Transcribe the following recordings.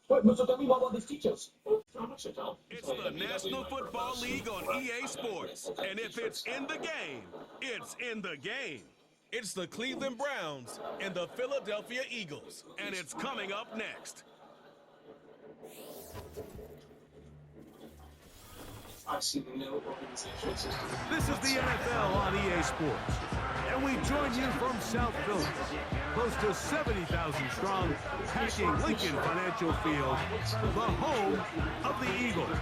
It's the National Football League on EA Sports. And if it's in the game, it's in the game. It's the Cleveland Browns and the Philadelphia Eagles. And it's coming up next. This is the NFL on EA Sports, and we join you from South Philly, close to 70,000 strong, packing Lincoln Financial Field, the home of the Eagles.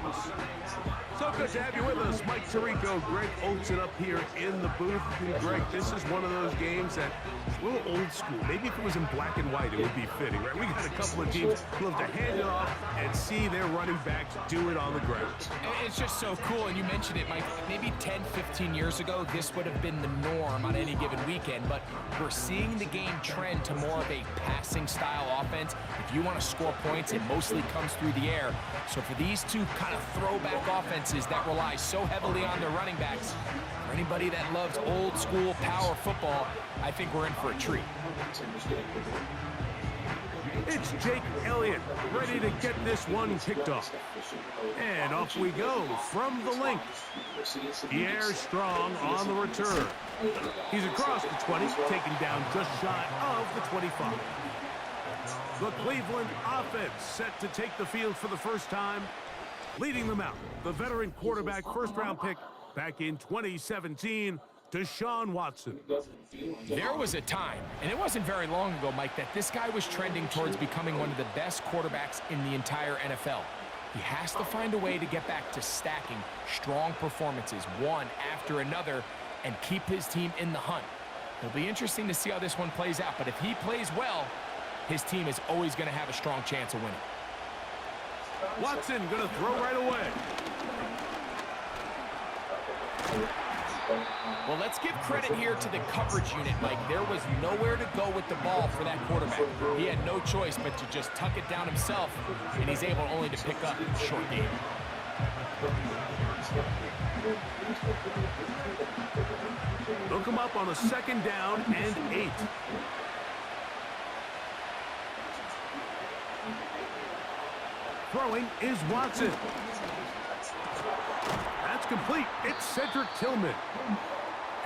So good to have you with us, Mike Tirico, Greg Olson up here in the booth. And Greg, this is one of those games that is a little old school. Maybe if it was in black and white, it would be fitting, right? We got a couple of teams who love to hand it off and see their running backs do it on the ground. It's just so cool, and you mentioned it, Mike. Maybe 10, 15 years ago, this would have been the norm on any given weekend, but we're seeing the game trend to more of a passing-style offense. If you want to score points, it mostly comes through the air. So for these two kind of throwback offenses that rely so heavily on their running backs, for anybody that loves old-school power football, I think we're in for a treat. It's Jake Elliott, ready to get this one kicked off. And off we go from the link. Pierre Strong on the return. He's across the 20, taken down just shy of the 25. The Cleveland offense set to take the field for the first time. Leading them out, the veteran quarterback first-round pick back in 2017, Deshaun Watson. There was a time, and it wasn't very long ago, Mike, that this guy was trending towards becoming one of the best quarterbacks in the entire NFL. He has to find a way to get back to stacking strong performances, one after another, and keep his team in the hunt. It'll be interesting to see how this one plays out, but if he plays well, his team is always going to have a strong chance of winning. Watson going to throw right away. Well, let's give credit here to the coverage unit, Mike. There was nowhere to go with the ball for that quarterback. He had no choice but to just tuck it down himself, and he's able only to pick up a short game. Look him up on a second down and 8. Throwing is Watson. That's complete. It's Cedric Tillman.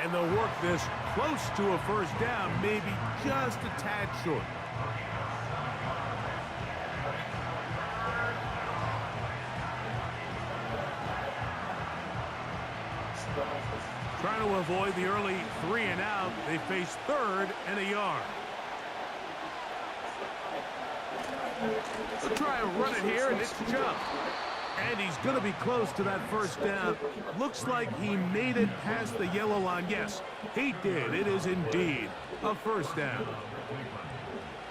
And they'll work this close to a first down, maybe just a tad short. Trying to avoid the early 3 and out, they face 3rd and a yard. They'll try and run it here, and it's a jump. And he's going to be close to that first down. Looks like he made it past the yellow line. Yes, he did. It is indeed a first down.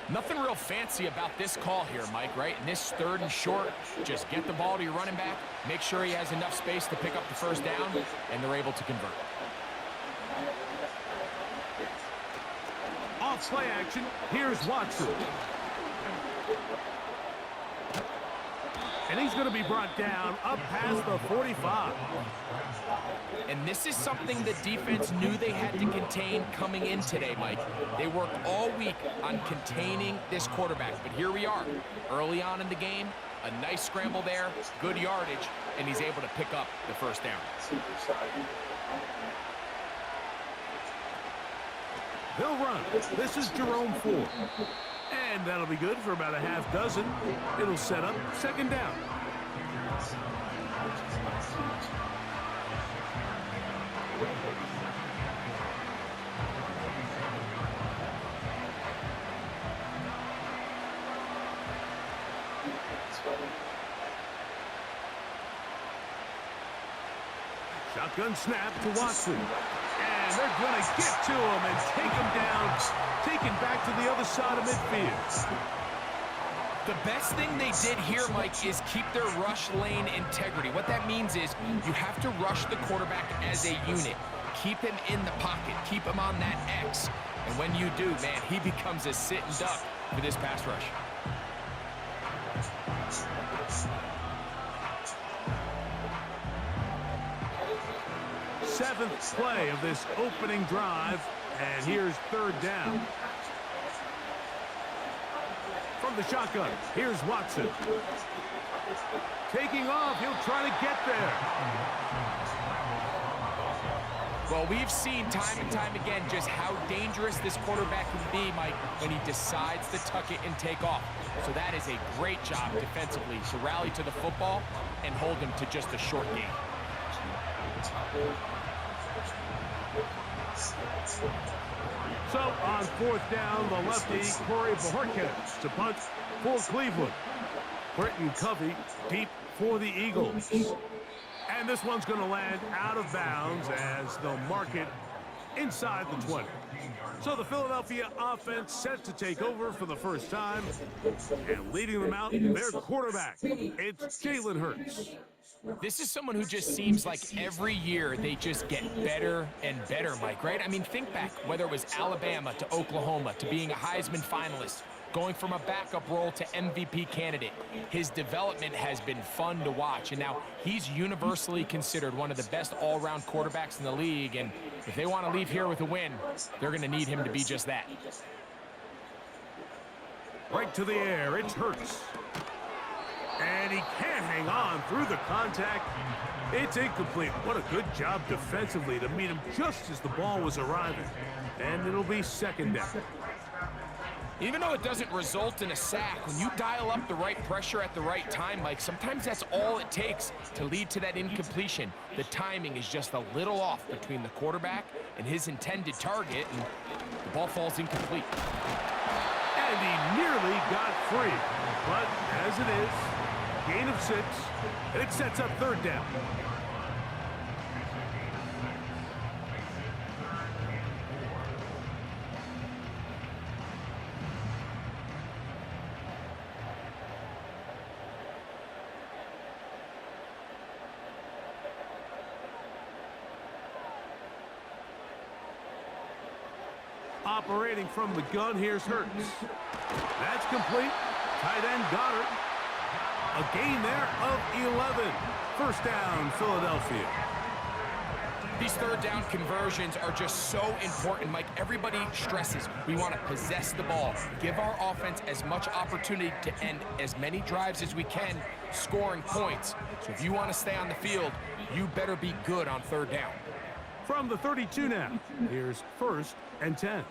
Nothing real fancy about this call here, Mike, right? In this 3rd and short, just get the ball to your running back, make sure he has enough space to pick up the first down, and they're able to convert. Off play action, here's Watson. And he's going to be brought down up past the 45. And this is something the defense knew they had to contain coming in today, Mike. They worked all week on containing this quarterback. But here we are, early on in the game, a nice scramble there, good yardage, and he's able to pick up the first down. They'll run. This is Jerome Ford. And that'll be good for about a half dozen. It'll set up second down. Shotgun snap to Watson. And they're going to get to him and take him down, taken back to the other side of midfield. The best thing they did here, Mike, is keep their rush lane integrity. What that means is you have to rush the quarterback as a unit. Keep him in the pocket. Keep him on that X. And when you do, man, he becomes a sitting duck for this pass rush. Seventh play of this opening drive, and here's 3rd down. From the shotgun. Here's Watson. Taking off, he'll try to get there. Well, we've seen time and time again just how dangerous this quarterback can be, Mike, when he decides to tuck it and take off. So that is a great job defensively to rally to the football and hold him to just a short gain. So on fourth down, the lefty, Corey Bojorquez to punt for Cleveland. Britton Covey deep for the Eagles. And this one's going to land out of bounds as they'll mark it inside the 20. So the Philadelphia offense set to take over for the first time. And leading them out, their quarterback. It's Jalen Hurts. This is someone who just seems like every year they just get better and better, Mike, right? I mean, think back, whether it was Alabama to Oklahoma to being a Heisman finalist, going from a backup role to MVP candidate. His development has been fun to watch, and now he's universally considered one of the best all-around quarterbacks in the league, and if they want to leave here with a win, they're going to need him to be just that. Right to the air, it's Hurts. And he can't hang on through the contact. It's incomplete. What a good job defensively to meet him just as the ball was arriving. And it'll be second down. Even though it doesn't result in a sack, when you dial up the right pressure at the right time, Mike, sometimes that's all it takes to lead to that incompletion. The timing is just a little off between the quarterback and his intended target, and the ball falls incomplete. And he nearly got free. But as it is, gain of 6, and it sets up third down. Operating from the gun, here's Hurts. That's complete. Tight end Goddard. A gain there of 11. First down, Philadelphia. These third down conversions are just so important, Mike. Everybody stresses we want to possess the ball, give our offense as much opportunity to end as many drives as we can, scoring points. So if you want to stay on the field, you better be good on third down. From the 32 now, here's first and 10.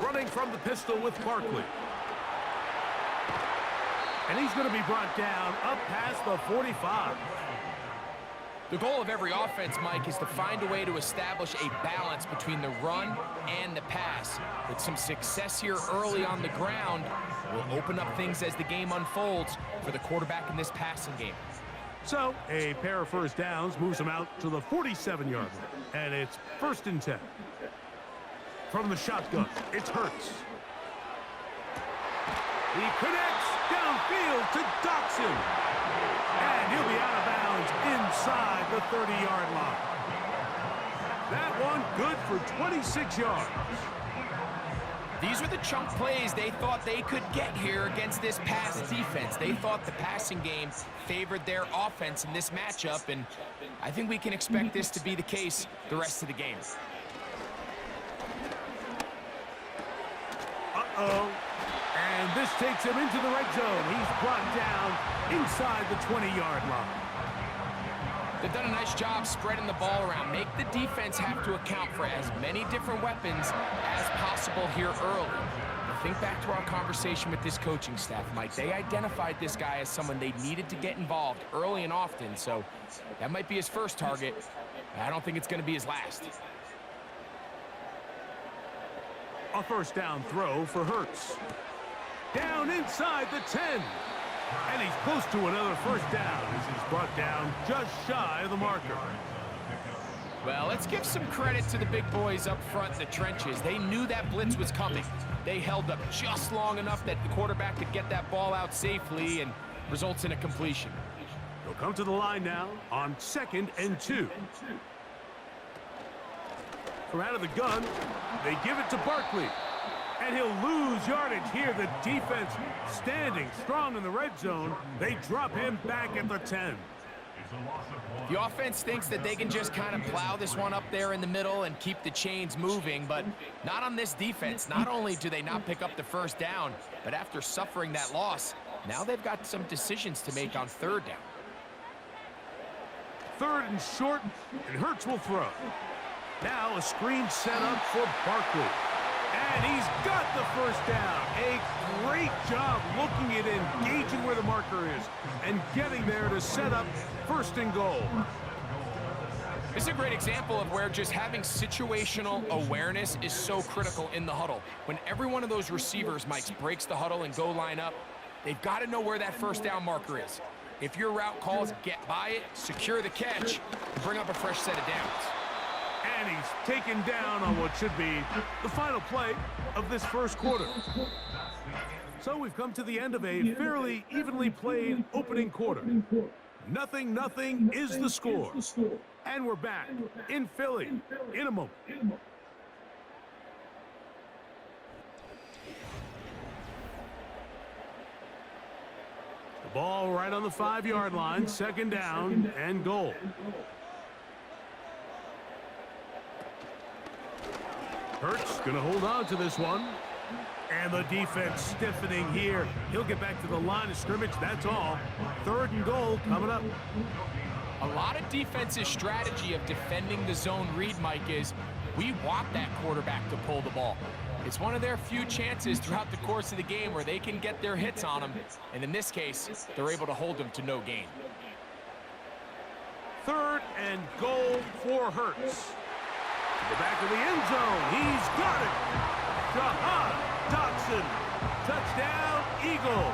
Running from the pistol with Barkley. And he's going to be brought down up past the 45. The goal of every offense, Mike, is to find a way to establish a balance between the run and the pass. With some success here early on the ground, will open up things as the game unfolds for the quarterback in this passing game. So, a pair of first downs moves him out to the 47-yard line. And it's first and 10. From the shotgun, it's Hurts. He connects downfield to Dotson. And he'll be out of bounds inside the 30-yard line. That one good for 26 yards. These are the chunk plays they thought they could get here against this pass defense. They thought the passing game favored their offense in this matchup, and I think we can expect this to be the case the rest of the game. Uh-oh. And this takes him into the red zone. He's brought down inside the 20-yard line. They've done a nice job spreading the ball around. Make the defense have to account for as many different weapons as possible here early. Think back to our conversation with this coaching staff, Mike. They identified this guy as someone they needed to get involved early and often, so that might be his first target. I don't think it's going to be his last. A first down throw for Hurts. Down inside the 10. And he's close to another first down as he's brought down just shy of the marker. Well, let's give some credit to the big boys up front in the trenches. They knew that blitz was coming. They held up just long enough that the quarterback could get that ball out safely and results in a completion. They'll come to the line now on 2nd and 2. From out of the gun, they give it to Barkley. And he'll lose yardage here. The defense standing strong in the red zone. They drop him back at the 10. The offense thinks that they can just kind of plow this one up there in the middle and keep the chains moving, but not on this defense. Not only do they not pick up the first down, but after suffering that loss, now they've got some decisions to make on third down. Third and short, and Hurts will throw. Now a screen set up for Barkley. And he's got the first down. A great job looking at engaging where the marker is and getting there to set up first and goal. This is a great example of where just having situational awareness is so critical in the huddle. When every one of those receivers, Mike, breaks the huddle and go line up, they've got to know where that first down marker is. If your route calls, get by it, secure the catch, and bring up a fresh set of downs. And he's taken down on what should be the final play of this first quarter. So we've come to the end of a fairly evenly played opening quarter. 0-0 is the score. And we're back in Philly in a moment. The ball right on the 5-yard line, second down and goal. Hurts gonna hold on to this one. And the defense stiffening here. He'll get back to the line of scrimmage, that's all. Third and goal coming up. A lot of defense's strategy of defending the zone read, Mike, is we want that quarterback to pull the ball. It's one of their few chances throughout the course of the game where they can get their hits on him. And in this case, they're able to hold him to no gain. Third and goal for Hurts. To the back of the end zone. He's got it. Jahan Dotson. Touchdown, Eagles.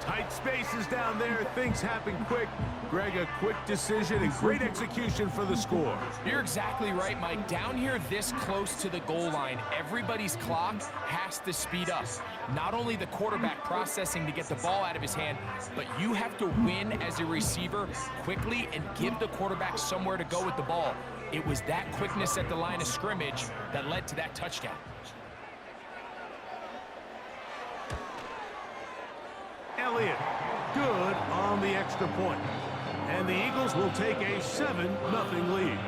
Tight spaces down there. Things happen quick. Greg, a quick decision and great execution for the score. You're exactly right, Mike. Down here this close to the goal line, everybody's clock has to speed up. Not only the quarterback processing to get the ball out of his hand, but you have to win as a receiver quickly and give the quarterback somewhere to go with the ball. It was that quickness at the line of scrimmage that led to that touchdown. Elliott, good on the extra point. And the Eagles will take a 7-0 lead.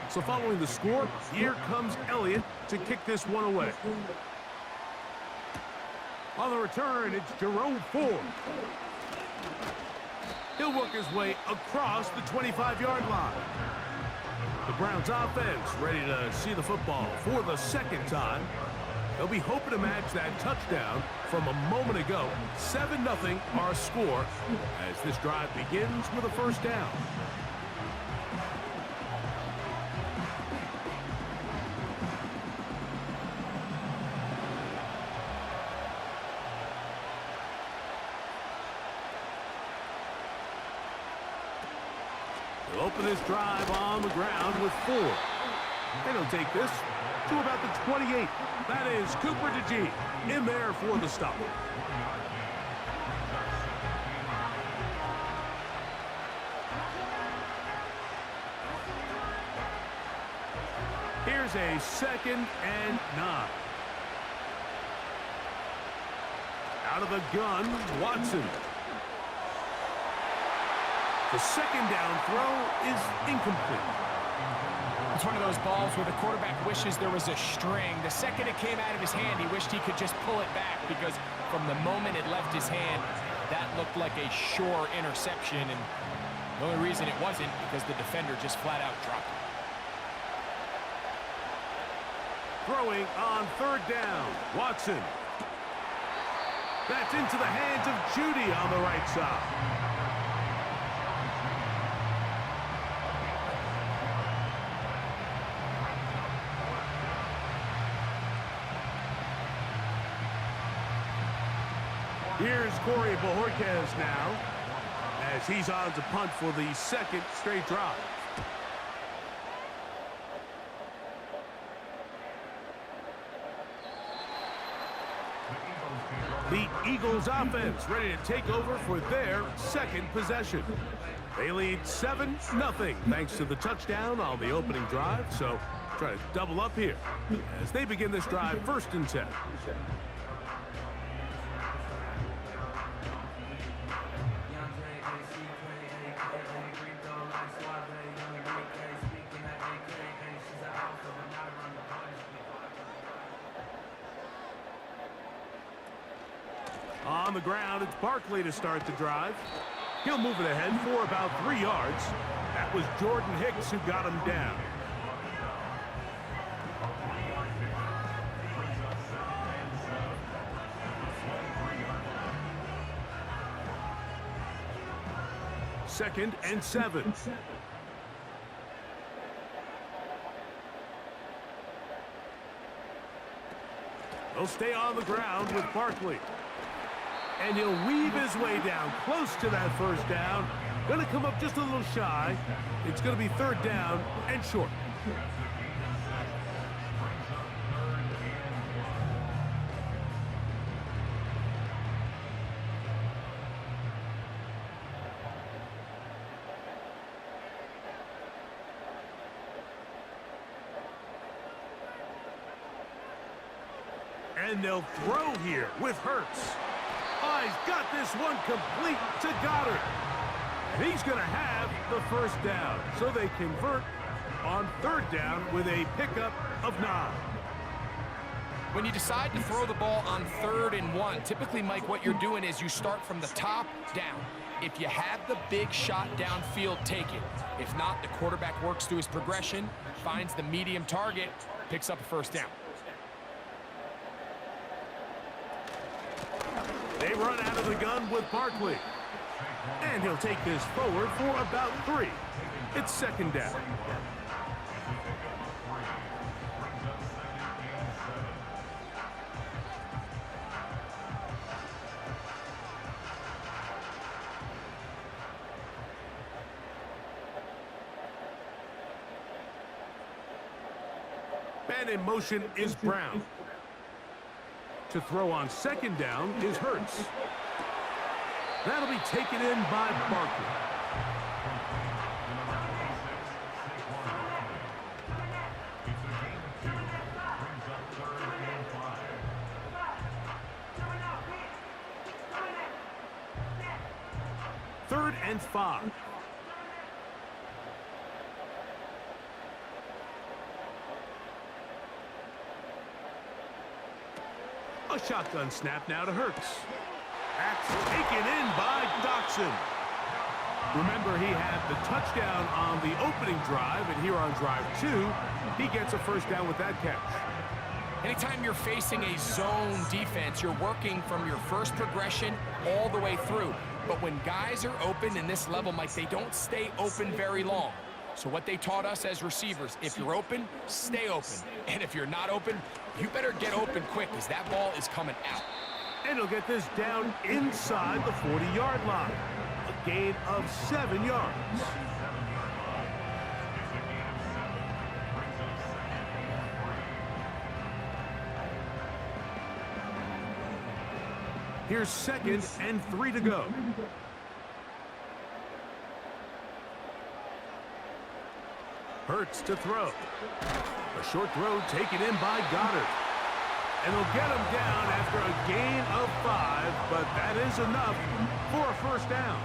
So following the score, here comes Elliott to kick this one away. On the return, it's Jerome Ford. He'll work his way across the 25-yard line. The Browns offense ready to see the football for the second time. They'll be hoping to match that touchdown from a moment ago. 7-0 our score as this drive begins with a first down. They'll open this drive on the ground with 4. They don't take this to about the 28. That is Cooper DeGene in there for the stop. Here's a 2nd and 9. Out of the gun, Watson. The second down throw is incomplete. It's one of those balls where the quarterback wishes there was a string. The second it came out of his hand, he wished he could just pull it back because from the moment it left his hand, that looked like a sure interception. And the only reason it wasn't because the defender just flat out dropped it. Throwing on 3rd down, Watson. That's into the hands of Judy on the right side. Here's Corey Bojorquez now, as he's on to punt for the second straight drive. The Eagles offense ready to take over for their second possession. They lead 7-0 thanks to the touchdown on the opening drive, so try to double up here as they begin this drive 1st and 10. On the ground, it's Barkley to start the drive. He'll move it ahead for about 3 yards. That was Jordan Hicks who got him down. Second and 7. He'll stay on the ground with Barkley. And he'll weave his way down close to that first down. Going to come up just a little shy. It's going to be 3rd down and short. And they'll throw here with Hurts. Oh, he's got this one complete to Goddard. And he's going to have the first down. So they convert on 3rd down with a pickup of 9. When you decide to throw the ball on 3rd and 1, typically, Mike, what you're doing is you start from the top down. If you have the big shot downfield, take it. If not, the quarterback works through his progression, finds the medium target, picks up a 1st down. They run out of the gun with Barkley. And he'll take this forward for about 3. It's 2nd down. And in motion is Brown. To throw on 2nd down is Hurts. That'll be taken in by Barkley. Third and 5. A shotgun snap now to Hurts. That's taken in by Dotson. Remember, he had the touchdown on the opening drive, and here on drive 2, he gets a 1st down with that catch. Anytime you're facing a zone defense, you're working from your first progression all the way through. But when guys are open in this level, Mike, they don't stay open very long. So what they taught us as receivers, if you're open, stay open. And if you're not open, you better get open quick because that ball is coming out. And he'll get this down inside the 40-yard line. A gain of 7 yards. Here's 2nd and 3 to go. Hurts to throw. A short throw taken in by Goddard. And they'll get him down after a gain of 5, but that is enough for a 1st down.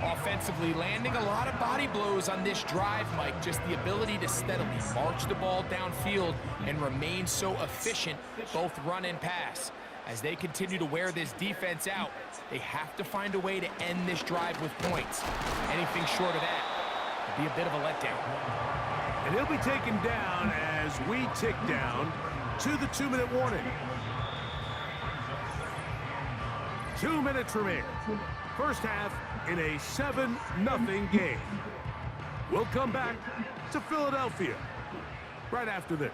Offensively, landing a lot of body blows on this drive, Mike. Just the ability to steadily march the ball downfield and remain so efficient, both run and pass. As they continue to wear this defense out, they have to find a way to end this drive with points. Anything short of that would be a bit of a letdown. And he'll be taken down as we tick down to the 2-minute warning. 2 minutes remain. First half in a 7-0 game. We'll come back to Philadelphia right after this.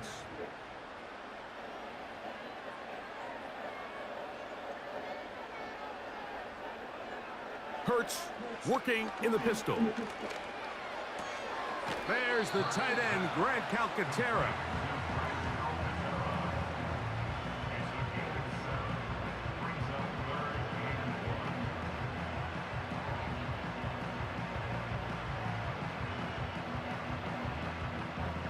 Hurts working in the pistol. There's the tight end, Grant Calcaterra.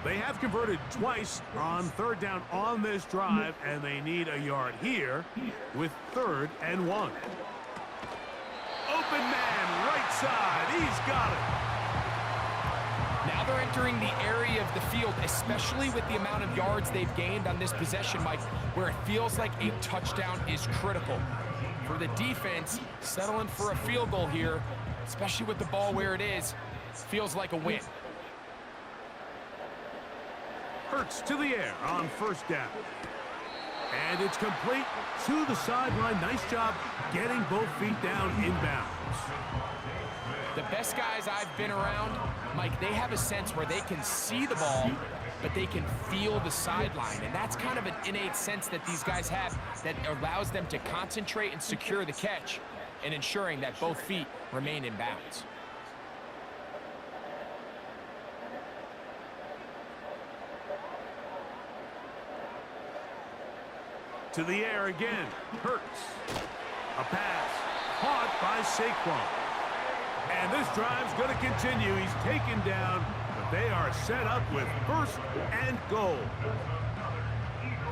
They have converted twice on third down on this drive, and they need a yard here with 3rd and 1. Open man, right side. He's got it. Now they're entering the area of the field, especially with the amount of yards they've gained on this possession, Mike, where it feels like a touchdown is critical. For the defense, settling for a field goal here, especially with the ball where it is, feels like a win. Hurts to the air on 1st down. And it's complete to the sideline. Nice job getting both feet down inbounds. The best guys I've been around, Mike, they have a sense where they can see the ball, but they can feel the sideline. And that's kind of an innate sense that these guys have that allows them to concentrate and secure the catch and ensuring that both feet remain in bounds. To the air again. Hurts. A pass. Caught by Saquon. And this drive's going to continue. He's taken down, but they are set up with 1st and goal.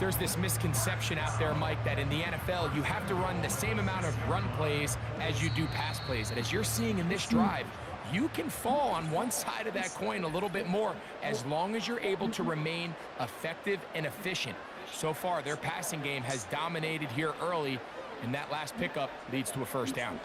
There's this misconception out there, Mike, that in the NFL, you have to run the same amount of run plays as you do pass plays. And as you're seeing in this drive, you can fall on one side of that coin a little bit more as long as you're able to remain effective and efficient. So far, their passing game has dominated here early, and that last pickup leads to a 1st down.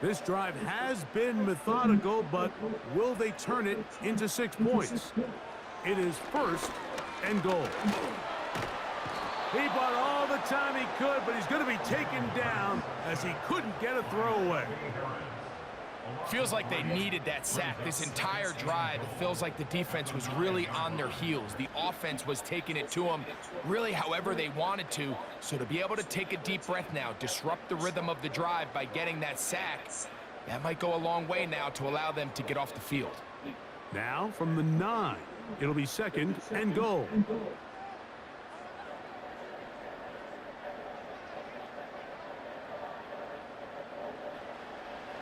This drive has been methodical, but will they turn it into 6 points? It is 1st and goal. He bought all the time he could, but he's going to be taken down as he couldn't get a throwaway. Feels like they needed that sack this entire drive. It feels like the defense was really on their heels. The offense was taking it to them really however they wanted to. So to be able to take a deep breath now, disrupt the rhythm of the drive by getting that sack, that might go a long way now to allow them to get off the field. Now from the 9, it'll be 2nd and goal.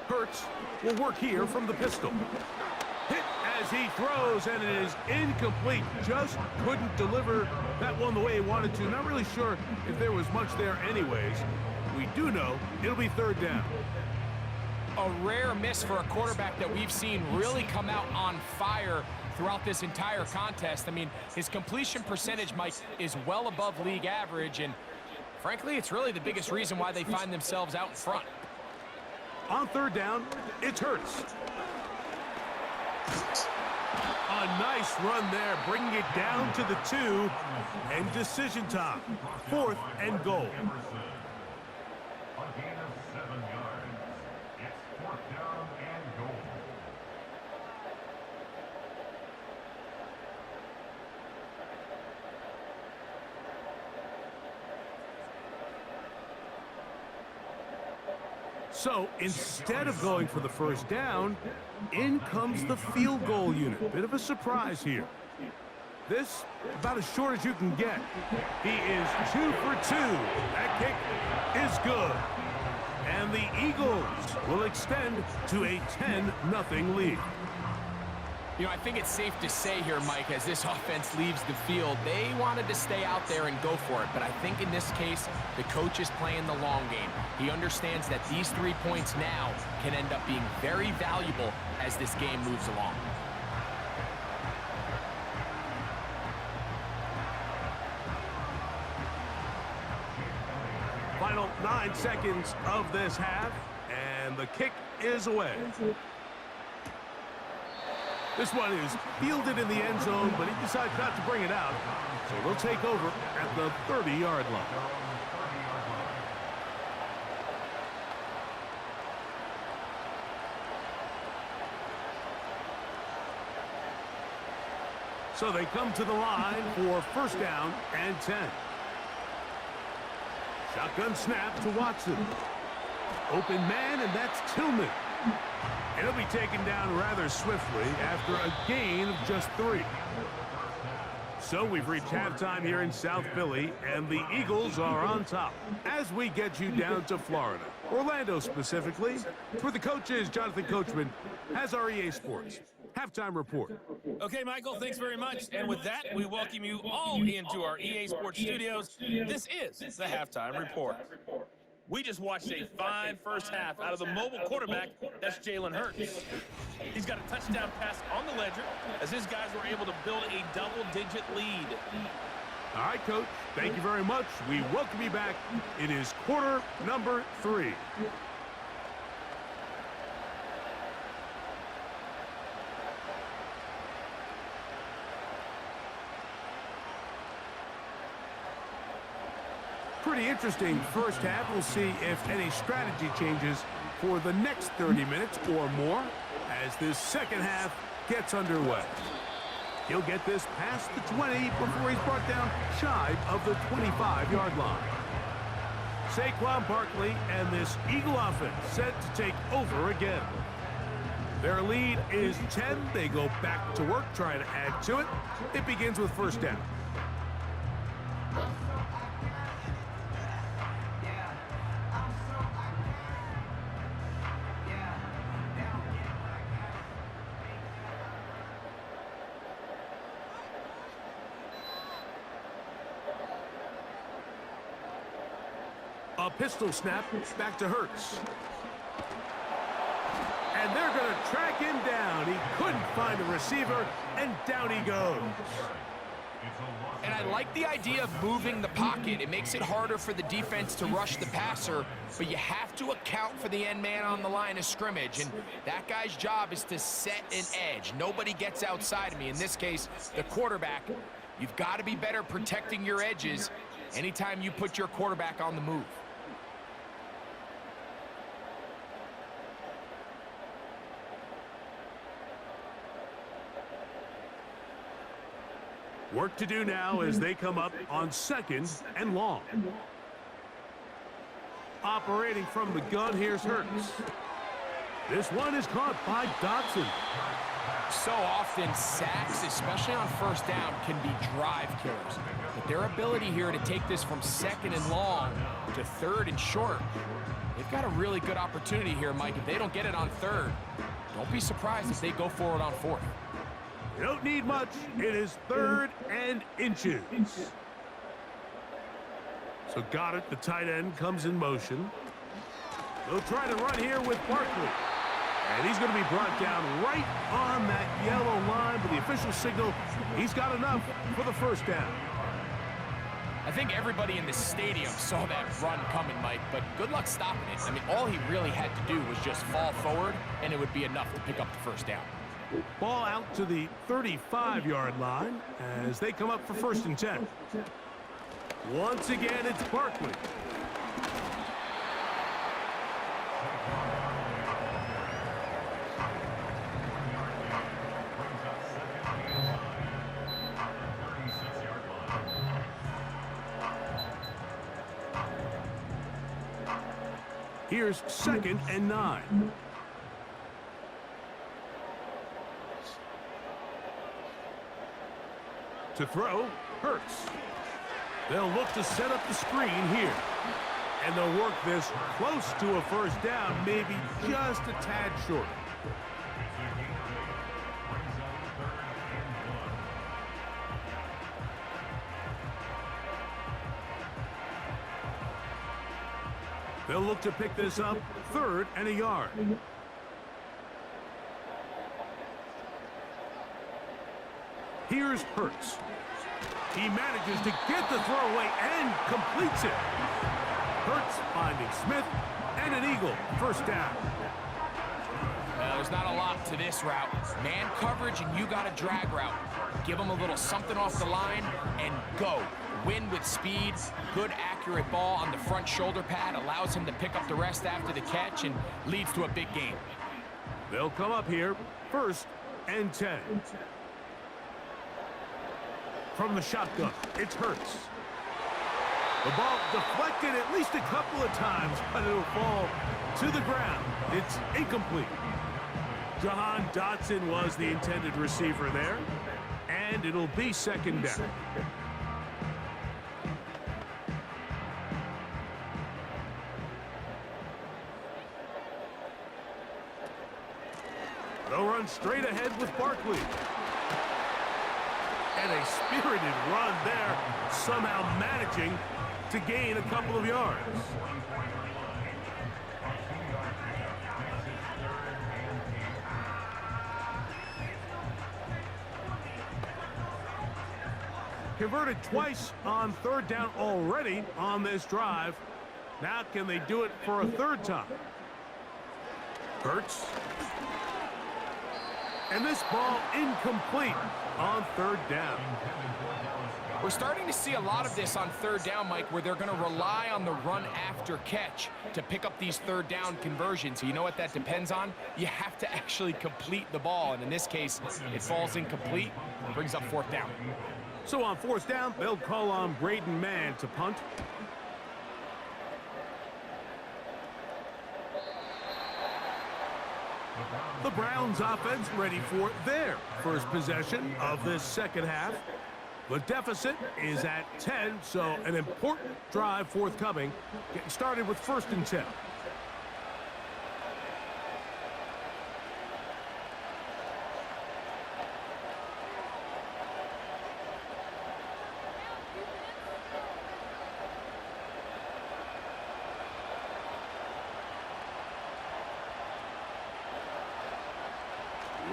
Hurts will work here from the pistol. Hit as he throws, and it is incomplete. Just couldn't deliver that one the way he wanted to. Not really sure if there was much there anyways. We do know it'll be 3rd down. A rare miss for a quarterback that we've seen really come out on fire throughout this entire contest. I mean, his completion percentage, Mike, is well above league average, and frankly, it's really the biggest reason why they find themselves out in front. On 3rd down, it's Hurts. A nice run there, bringing it down to the 2, and decision time. 4th and goal. So instead of going for the 1st down, in comes the field goal unit. Bit of a surprise here. This about as short as you can get. He is 2 for 2. That kick is good. And the Eagles will extend to a 10-0 lead. You know, I think it's safe to say here, Mike, as this offense leaves the field, they wanted to stay out there and go for it. But I think in this case, the coach is playing the long game. He understands that these 3 points now can end up being very valuable as this game moves along. Final 9 seconds of this half, and the kick is away. This one is fielded in the end zone, but he decides not to bring it out. So they'll take over at the 30-yard line. So they come to the line for first down and 10. Shotgun snap to Watson. Open man, and that's Tillman. And he'll be taken down rather swiftly after a gain of just 3. So we've reached halftime here in South Philly, and the Eagles are on top. As we get you down to Florida, Orlando specifically, where the coaches, Jonathan Coachman, has our EA Sports halftime report. Okay, Michael, thanks very much. And with that, we welcome you all into our EA Sports studios. This is the halftime report. We just watched a fine first half out of the mobile quarterback. That's Jalen Hurts. He's got a touchdown pass on the ledger as his guys were able to build a double-digit lead. All right, Coach, thank you very much. We welcome you back. It is quarter number 3. Pretty interesting first half. We'll see if any strategy changes for the next 30 minutes or more as this second half gets underway. He'll get this past the 20 before he's brought down shy of the 25-yard line. Saquon Barkley and this Eagle offense set to take over again. Their lead is 10. They go back to work, trying to add to it. It begins with first down. A pistol snap back to Hurts. And they're going to track him down. He couldn't find a receiver, and down he goes. And I like the idea of moving the pocket. It makes it harder for the defense to rush the passer, but you have to account for the end man on the line of scrimmage, and that guy's job is to set an edge. Nobody gets outside of me. In this case, the quarterback. You've got to be better protecting your edges anytime you put your quarterback on the move. Work to do now as they come up on second and long. Operating from the gun, here's Hurts. This one is caught by Dotson. So often, sacks, especially on first down, can be drive killers. But their ability here to take this from second and long to third and short, they've got a really good opportunity here, Mike. If they don't get it on third, don't be surprised if they go for it on fourth. You don't need much. It is third and inches. So got it. The tight end comes in motion. They'll try to run here with Barkley. And he's going to be brought down right on that yellow line. But the official signal, he's got enough for the first down. I think everybody in the stadium saw that run coming, Mike, but good luck stopping it. I mean, all he really had to do was just fall forward, and it would be enough to pick up the first down. Ball out to the 35-yard line as they come up for first and 10. Once again, it's Barkley. Here's second and 9. To throw, Hurts. They'll look to set up the screen here. And they'll work this close to a first down, maybe just a tad short. They'll look to pick this up, third and a yard. Here's Hurts. He manages to get the throw away and completes it. Hurts finding Smith and an eagle. First down. There's not a lot to this route. Man coverage, and you got a drag route. Give him a little something off the line and go. Win with speed. Good, accurate ball on the front shoulder pad. Allows him to pick up the rest after the catch and leads to a big game. They'll come up here. First and 10. from the shotgun. It's Hurts. The ball deflected at least a couple of times, but it'll fall to the ground. It's incomplete. Jahan Dotson was the intended receiver there, and it'll be second down. They'll run straight ahead with Barkley. And a spirited run there, somehow managing to gain a couple of yards. Converted twice on third down already on this drive. Now can they do it for a third time? Hurts. And this ball incomplete on third down. We're starting to see a lot of this on third down, Mike, where they're going to rely on the run after catch to pick up these third down conversions. You know what that depends on? You have to actually complete the ball, and in this case, it falls incomplete, brings up fourth down. So on fourth down, they'll call on Braden Mann to punt. The Browns offense ready for their first possession of this second half. The deficit is at 10, so an important drive forthcoming. Getting started with 1st and 10.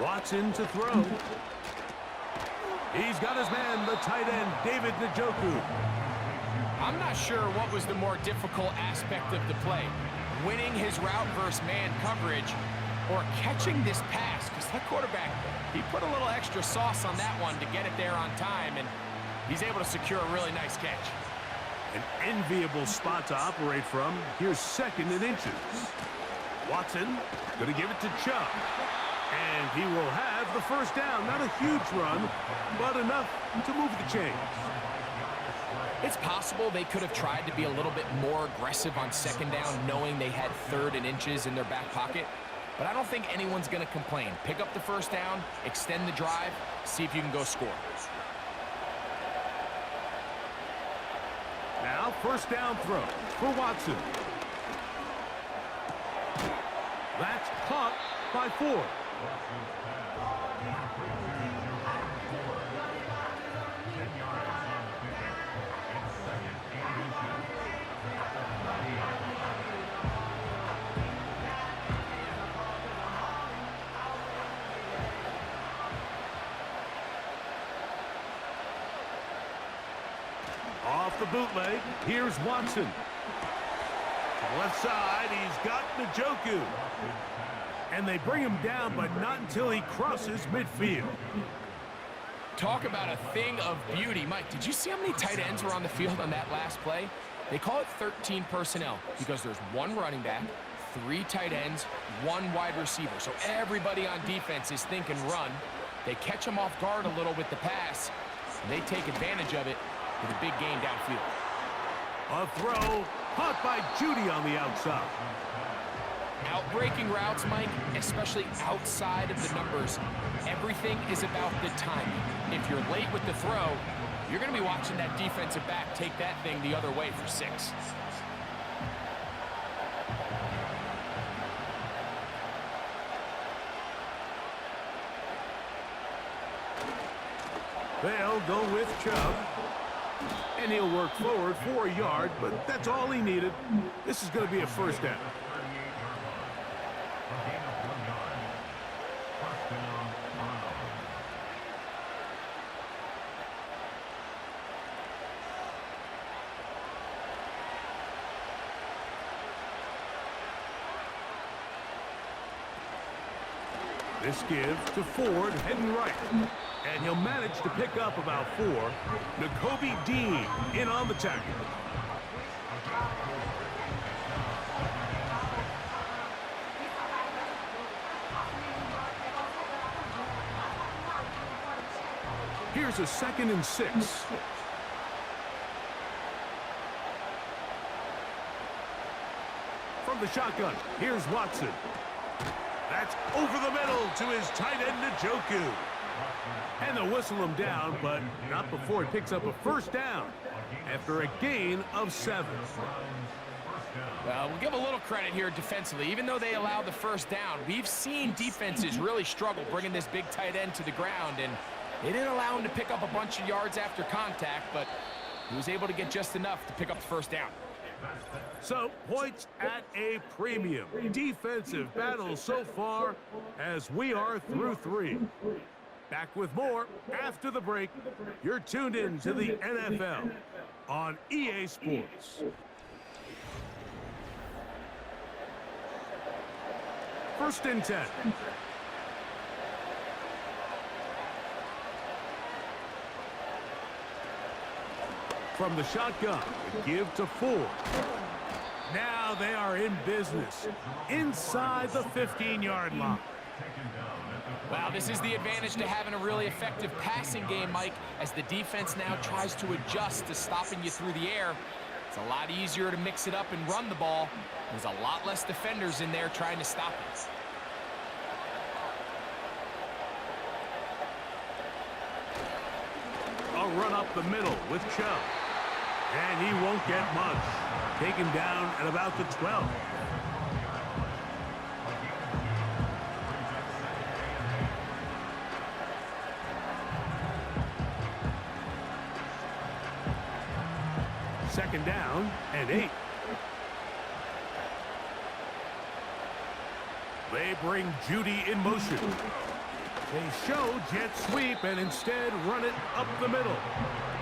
Watson to throw. He's got his man, the tight end, David Njoku. I'm not sure what was the more difficult aspect of the play. Winning his route versus man coverage or catching this pass, because that quarterback, he put a little extra sauce on that one to get it there on time, and he's able to secure a really nice catch. An enviable spot to operate from. Here's 2nd and inches. Watson going to give it to Chubb. And he will have the first down. Not a huge run, but enough to move the chains. It's possible they could have tried to be a little bit more aggressive on second down, knowing they had 3rd and inches in their back pocket. But I don't think anyone's going to complain. Pick up the first down, extend the drive, see if you can go score. Now, first down throw for Watson. That's caught by 4. Off the bootleg, here's Watson. Left side, he's got Njoku. And they bring him down, but not until he crosses midfield. Talk about a thing of beauty. Mike, did you see how many tight ends were on the field on that last play? They call it 13 personnel because there's 1 running back, 3 tight ends, 1 wide receiver. So everybody on defense is thinking run. They catch them off guard a little with the pass, and they take advantage of it with a big gain downfield. A throw caught by Judy on the outside. Outbreaking routes, Mike, especially outside of the numbers, everything is about the timing. If you're late with the throw, you're going to be watching that defensive back take that thing the other way for 6. They'll go with Chubb. And he'll work forward for a yard, but that's all he needed. This is going to be a first down. This gives to Ford heading right. And he'll manage to pick up about 4. Nakobe Dean in on the tackle. Here's a 2nd and 6. From the shotgun, here's Watson. That's over the middle to his tight end, Njoku. And they'll whistle him down, but not before he picks up a first down after a gain of 7. Well, we'll give a little credit here defensively. Even though they allowed the first down, we've seen defenses really struggle bringing this big tight end to the ground, and they didn't allow him to pick up a bunch of yards after contact, but he was able to get just enough to pick up the first down. So, points at a premium. Defensive battle so far as we are through 3. Back with more after the break. You're tuned in to the NFL on EA Sports. First and 10. From the shotgun, give to Ford. Now they are in business inside the 15-yard line. Well, this is the advantage to having a really effective passing game, Mike, as the defense now tries to adjust to stopping you through the air. It's a lot easier to mix it up and run the ball. There's a lot less defenders in there trying to stop it. A run up the middle with Chubb. And he won't get much. Taken down at about the 12. Second down and 8. They bring Judy in motion. They show jet sweep and instead run it up the middle.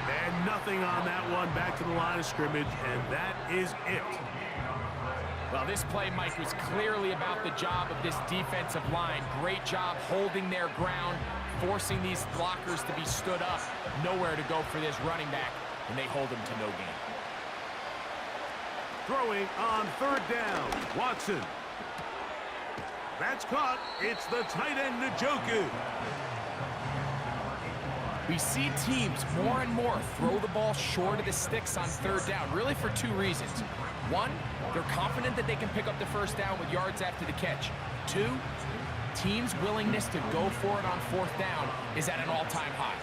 And nothing on that one back to the line of scrimmage, and that is it. Well, this play, Mike, was clearly about the job of this defensive line. Great job holding their ground, forcing these blockers to be stood up. Nowhere to go for this running back, and they hold him to no gain. Throwing on 3rd down, Watson. That's caught. It's the tight end, Njoku. We see teams more and more throw the ball short of the sticks on 3rd down, really for 2 reasons. 1, they're confident that they can pick up the first down with yards after the catch. 2, teams' willingness to go for it on 4th down is at an all-time high.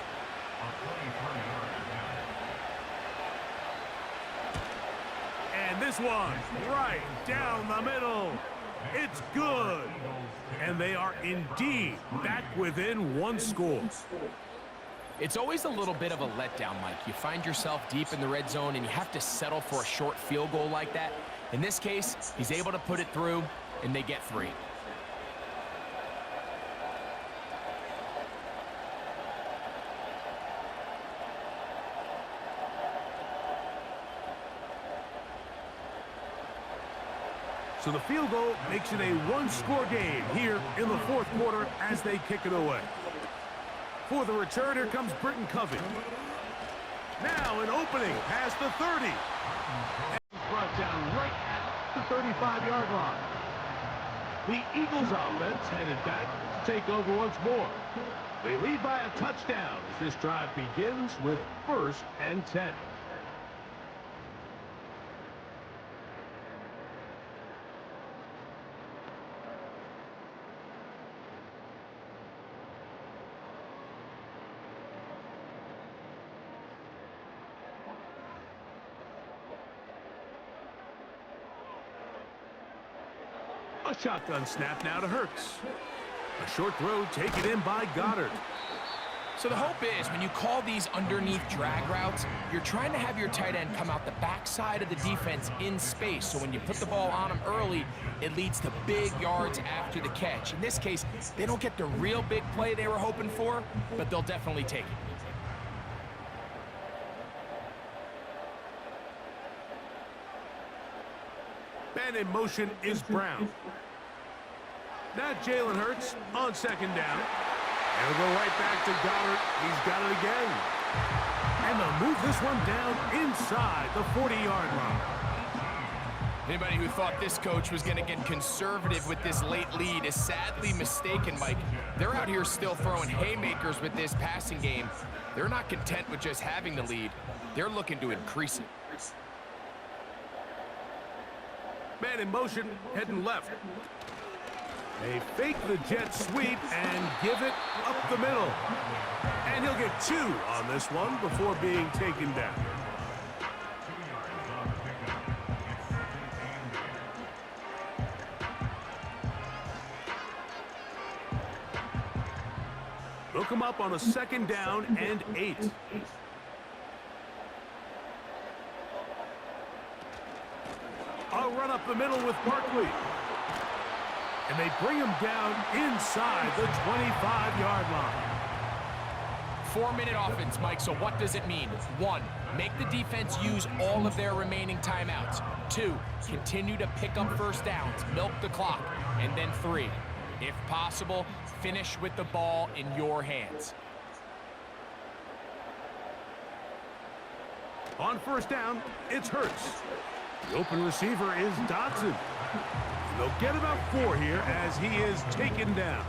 And this one, right down the middle. It's good. And they are indeed back within 1 score. It's always a little bit of a letdown, Mike. You find yourself deep in the red zone and you have to settle for a short field goal like that. In this case, he's able to put it through, and they get 3. So the field goal makes it a 1-score game here in the 4th quarter as they kick it away. For the return, here comes Britton Covey. Now an opening past the 30. And brought down right at the 35-yard line. The Eagles offense headed back to take over once more. They lead by a touchdown as this drive begins with 1st and 10. A shotgun snap now to Hurts. A short throw taken in by Goddard. So the hope is when you call these underneath drag routes, you're trying to have your tight end come out the backside of the defense in space. So when you put the ball on him early, it leads to big yards after the catch. In this case, they don't get the real big play they were hoping for, but they'll definitely take it. Man in motion is Brown. Now Jalen Hurts on 2nd down. And we'll go right back to Goddard. He's got it again. And they'll move this one down inside the 40-yard line. Anybody who thought this coach was going to get conservative with this late lead is sadly mistaken, Mike. They're out here still throwing haymakers with this passing game. They're not content with just having the lead. They're looking to increase it. Man in motion, heading left. They fake the jet sweep and give it up the middle. And he'll get 2 on this one before being taken down. They'll come up on a 2nd down and 8. I'll run up the middle with Barkley. And they bring him down inside the 25-yard line. 4-minute offense, Mike, so what does it mean? 1, make the defense use all of their remaining timeouts. 2, continue to pick up first downs, milk the clock. And then 3, if possible, finish with the ball in your hands. On 1st down, it's Hurts. The open receiver is Dotson. They'll get about 4 here as he is taken down.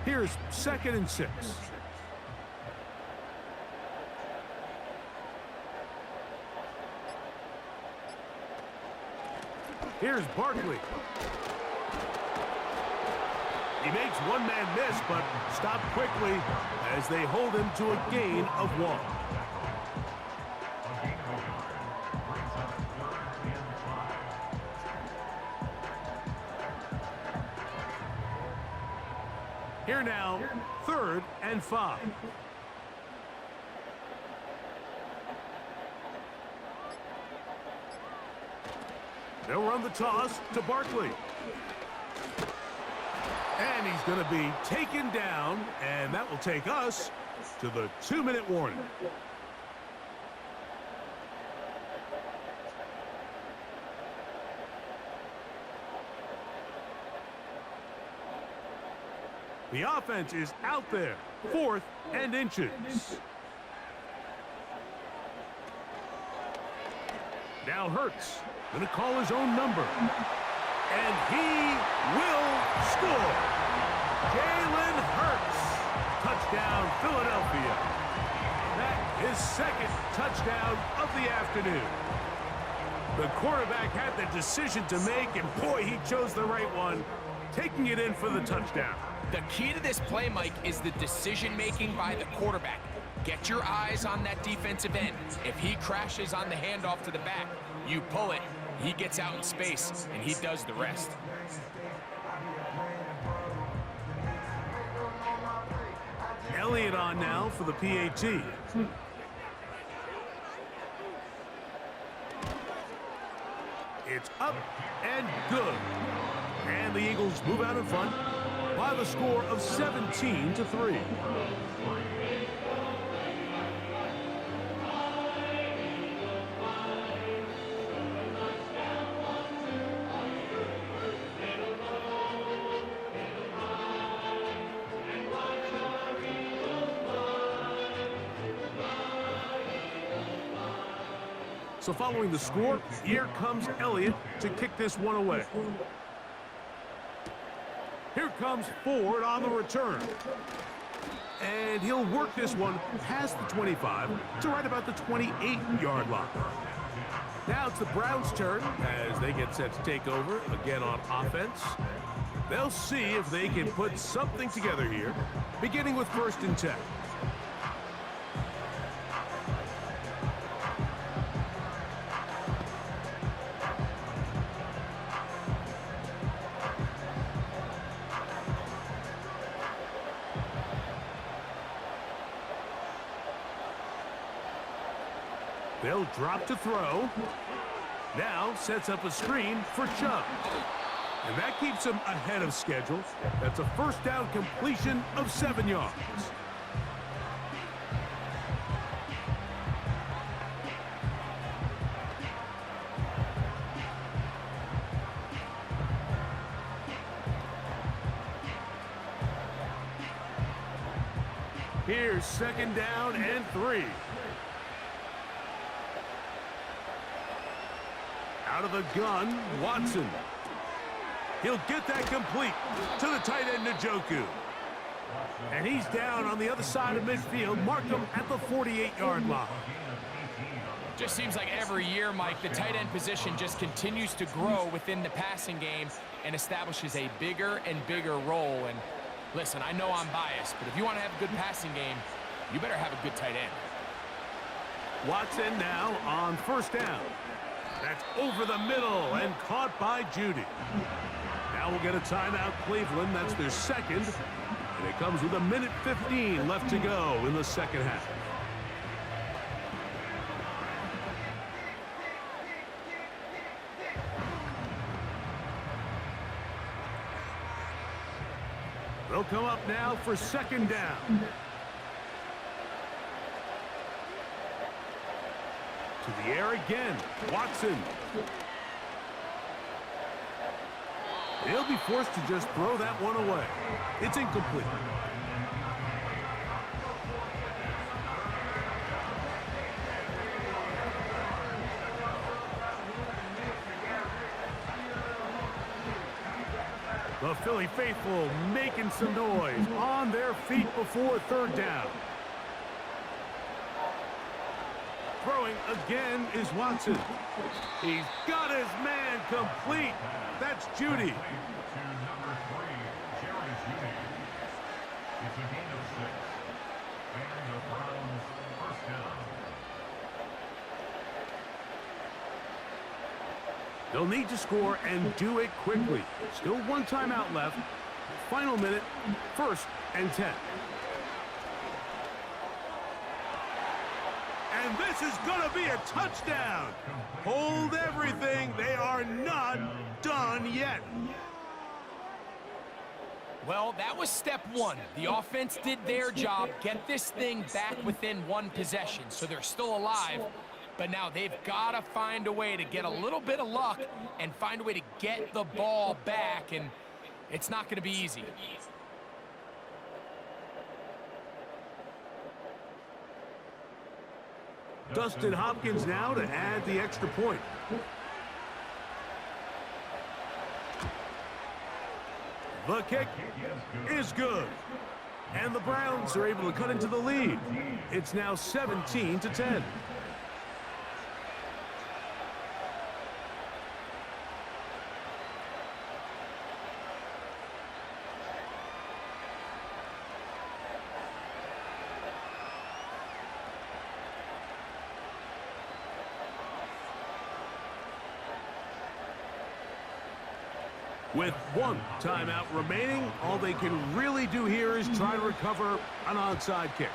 Here's 2nd and 6. Here's Barkley. He makes one man miss, but stopped quickly as they hold him to a gain of 1. Here now, 3rd and 5. They'll run the toss to Barkley. And he's going to be taken down, and that will take us to the 2-minute warning. The offense is out there, 4th and inches. Now Hurts, going to call his own number. And he will score. Jalen Hurts. Touchdown, Philadelphia. That is 2nd touchdown of the afternoon. The quarterback had the decision to make, and boy, he chose the right one, taking it in for the touchdown. The key to this play, Mike, is the decision-making by the quarterback. Get your eyes on that defensive end. If he crashes on the handoff to the back, you pull it. He gets out in space, and he does the rest. Elliott on now for the PAT. It's up and good. And the Eagles move out in front by the score of 17-3. So following the score, here comes Elliott to kick this one away. Here comes Ford on the return. And he'll work this one past the 25 to right about the 28-yard line. Now it's the Browns' turn as they get set to take over again on offense. They'll see if they can put something together here, beginning with 1st and 10. They'll drop to throw. Now sets up a screen for Chubb. And that keeps him ahead of schedule. That's a 1st down completion of 7 yards. Here's 2nd down and 3. Out of the gun, Watson. He'll get that complete to the tight end, Njoku. And he's down on the other side of midfield. Mark him at the 48-yard line. Just seems like every year, Mike, the tight end position just continues to grow within the passing game and establishes a bigger and bigger role. And listen, I know I'm biased, but if you want to have a good passing game, you better have a good tight end. Watson now on 1st down. That's over the middle and caught by Judy. Now we'll get a timeout, Cleveland. That's their 2nd. And it comes with 1:15 left to go in the 2nd half. They'll come up now for 2nd down. To the air again, Watson. He'll be forced to just throw that one away. It's incomplete. The Philly faithful making some noise on their feet before 3rd down. Throwing again is Watson. He's got his man complete. That's Judy. They'll need to score and do it quickly. Still 1 timeout left. Final minute, 1st and 10. And this is going to be a touchdown. Hold everything. They are not done yet. Well, that was step 1. The offense did their job, get this thing back within 1 possession, so they're still alive. But now they've got to find a way to get a little bit of luck and find a way to get the ball back, and it's not going to be easy. Dustin Hopkins now to add the extra point. The kick is good. And the Browns are able to cut into the lead. It's now 17-10. With 1 timeout remaining, all they can really do here is try to recover an onside kick.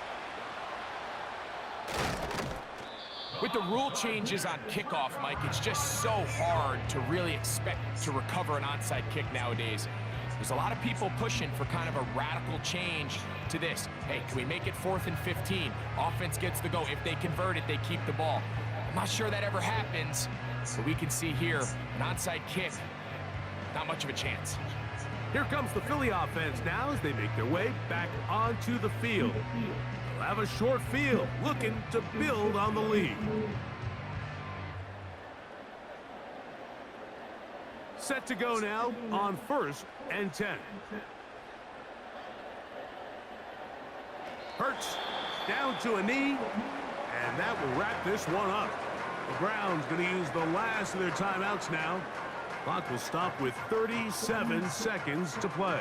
With the rule changes on kickoff, Mike, it's just so hard to really expect to recover an onside kick nowadays. There's a lot of people pushing for kind of a radical change to this. Hey, can we make it 4th and 15? Offense gets the go. If they convert it, they keep the ball. I'm not sure that ever happens, but we can see here an onside kick. Not much of a chance. Here comes the Philly offense now as they make their way back onto the field. They'll have a short field looking to build on the lead. Set to go now on 1st and 10. Hurts down to a knee, and that will wrap this one up. The Browns going to use the last of their timeouts now. Clock will stop with 37 seconds to play.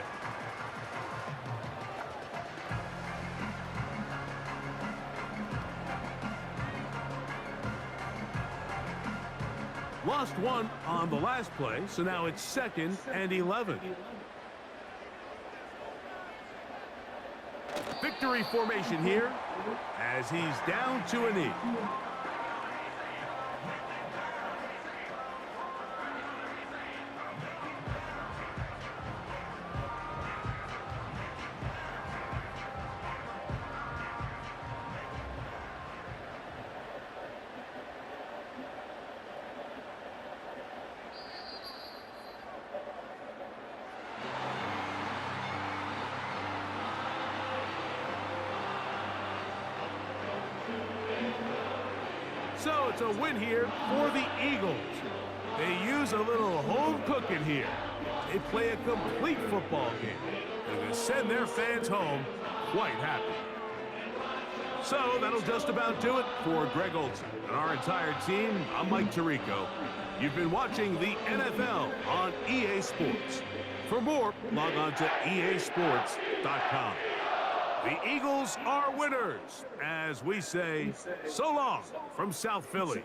Lost 1 on the last play, so now it's 2nd and 11. Victory formation here as he's down to a knee. So it's a win here for the Eagles. They use a little home cooking here. They play a complete football game. And they send their fans home quite happy. So that'll just about do it for Greg Olson and our entire team. I'm Mike Tirico. You've been watching the NFL on EA Sports. For more, log on to easports.com. The Eagles are winners, as we say, so long from South Philly.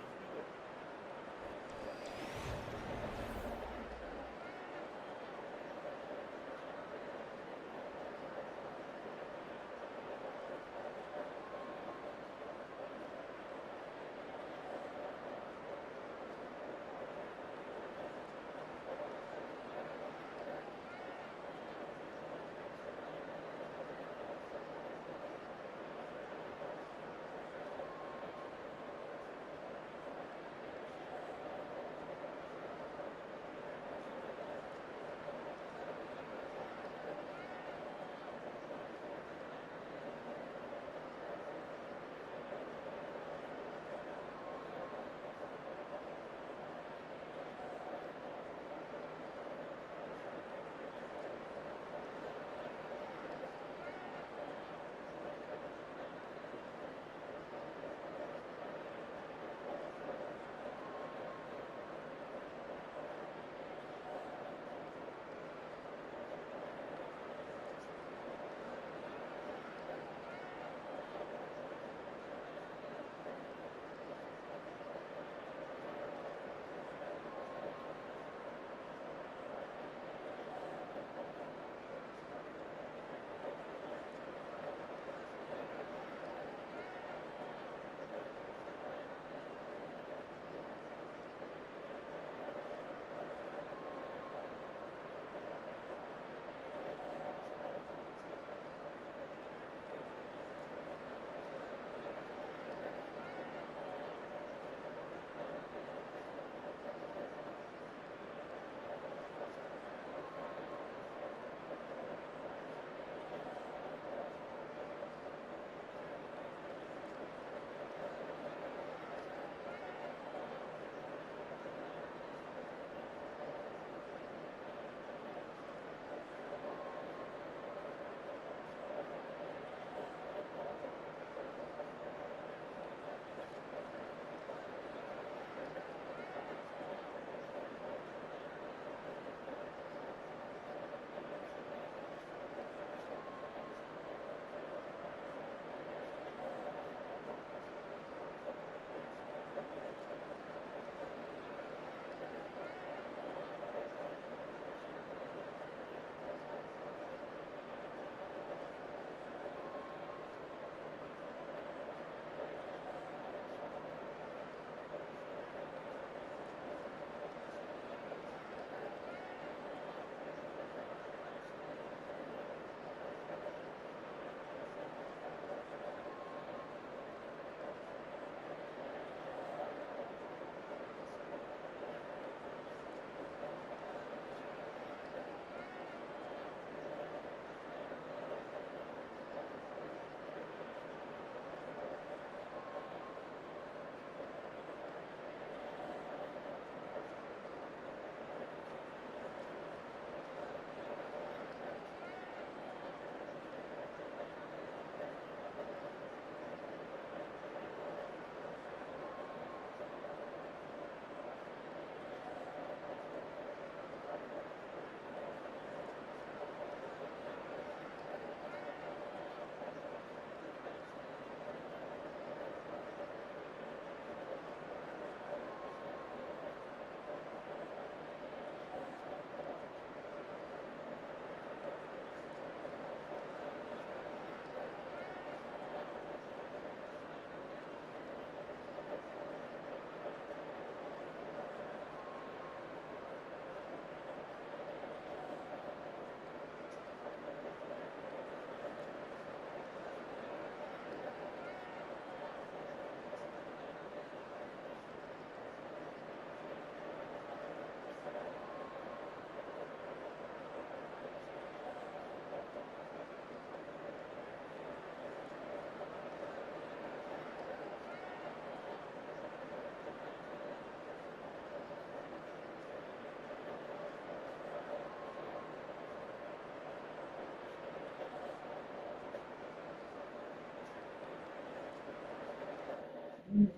55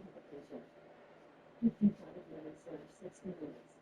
minutes or 60 minutes.